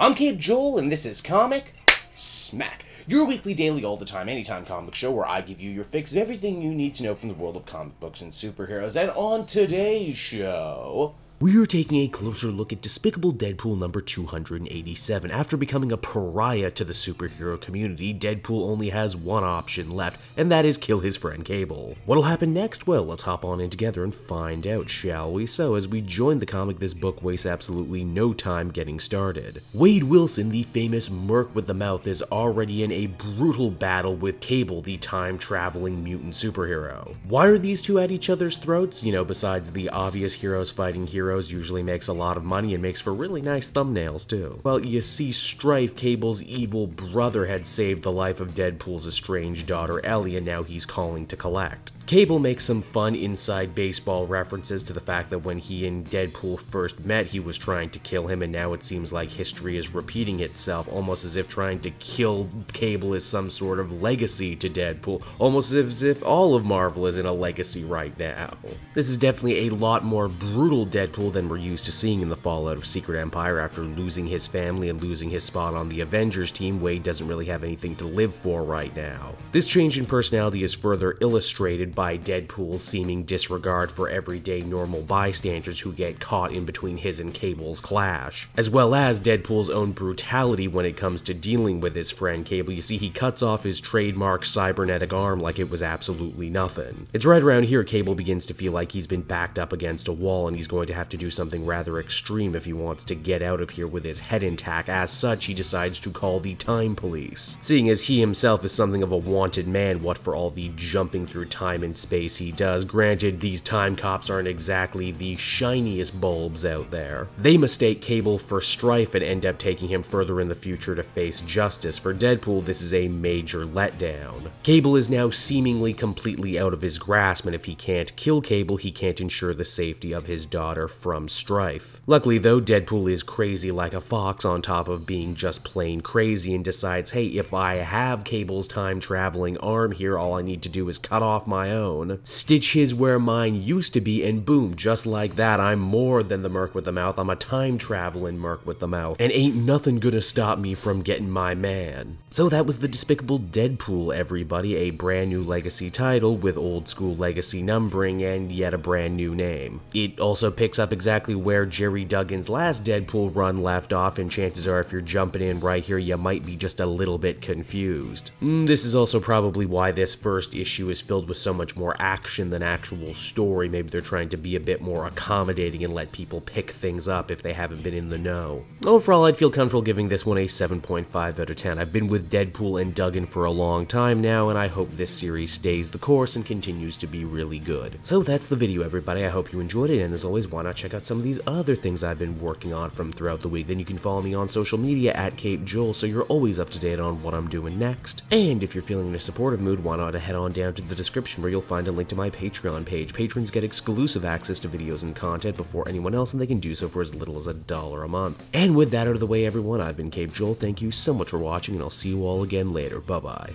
I'm Cape Joel, and this is Comic Smack, your weekly, daily, all the time, anytime comic show where I give you your fix of everything you need to know from the world of comic books and superheroes. And on today's show, we're taking a closer look at Despicable Deadpool number 287. After becoming a pariah to the superhero community, Deadpool only has one option left, and that is kill his friend Cable. What'll happen next? Well, let's hop on in together and find out, shall we? So, as we join the comic, this book wastes absolutely no time getting started. Wade Wilson, the famous Merc with the Mouth, is already in a brutal battle with Cable, the time-traveling mutant superhero. Why are these two at each other's throats? You know, besides the obvious heroes fighting heroes usually makes a lot of money and makes for really nice thumbnails too. Well, you see, Strife, Cable's evil brother, had saved the life of Deadpool's estranged daughter Ellie, and now he's calling to collect. Cable makes some fun inside baseball references to the fact that when he and Deadpool first met, he was trying to kill him, and now it seems like history is repeating itself, almost as if trying to kill Cable is some sort of legacy to Deadpool, almost as if all of Marvel is in a legacy right now. This is definitely a lot more brutal Deadpool than we're used to seeing in the fallout of Secret Empire. After losing his family and losing his spot on the Avengers team, Wade doesn't really have anything to live for right now. This change in personality is further illustrated by Deadpool's seeming disregard for everyday normal bystanders who get caught in between his and Cable's clash, as well as Deadpool's own brutality when it comes to dealing with his friend Cable. You see, he cuts off his trademark cybernetic arm like it was absolutely nothing. It's right around here Cable begins to feel like he's been backed up against a wall, and he's going to have to do something rather extreme if he wants to get out of here with his head intact. As such, he decides to call the Time Police. Seeing as he himself is something of a wanted man, what for all the jumping through time and space he does. Granted, these time cops aren't exactly the shiniest bulbs out there. They mistake Cable for Strife and end up taking him further in the future to face justice. For Deadpool, this is a major letdown. Cable is now seemingly completely out of his grasp, and if he can't kill Cable, he can't ensure the safety of his daughter from Strife. Luckily though, Deadpool is crazy like a fox on top of being just plain crazy, and decides, hey, if I have Cable's time-traveling arm here, all I need to do is cut off my own, stitch his where mine used to be, and boom, just like that, I'm more than the Merc with the Mouth. I'm a time-traveling Merc with the Mouth, and ain't nothing gonna stop me from getting my man. So that was the Despicable Deadpool, everybody, a brand new legacy title with old school legacy numbering and yet a brand new name. It also picks up exactly where Jerry Duggan's last Deadpool run left off, and chances are if you're jumping in right here, you might be just a little bit confused. This is also probably why this first issue is filled with so much more action than actual story. Maybe they're trying to be a bit more accommodating and let people pick things up if they haven't been in the know. Overall, I'd feel comfortable giving this one a 7.5 out of 10. I've been with Deadpool and Duggan for a long time now, and I hope this series stays the course and continues to be really good. So that's the video, everybody. I hope you enjoyed it, and as always, why not check out some of these other things I've been working on from throughout the week. Then you can follow me on social media at Cape Joel, so you're always up to date on what I'm doing next. And if you're feeling in a supportive mood, why not head on down to the description where you'll find a link to my Patreon page. Patrons get exclusive access to videos and content before anyone else, and they can do so for as little as $1 a month. And with that out of the way, everyone, I've been Cape Joel. Thank you so much for watching, and I'll see you all again later. Bye-bye.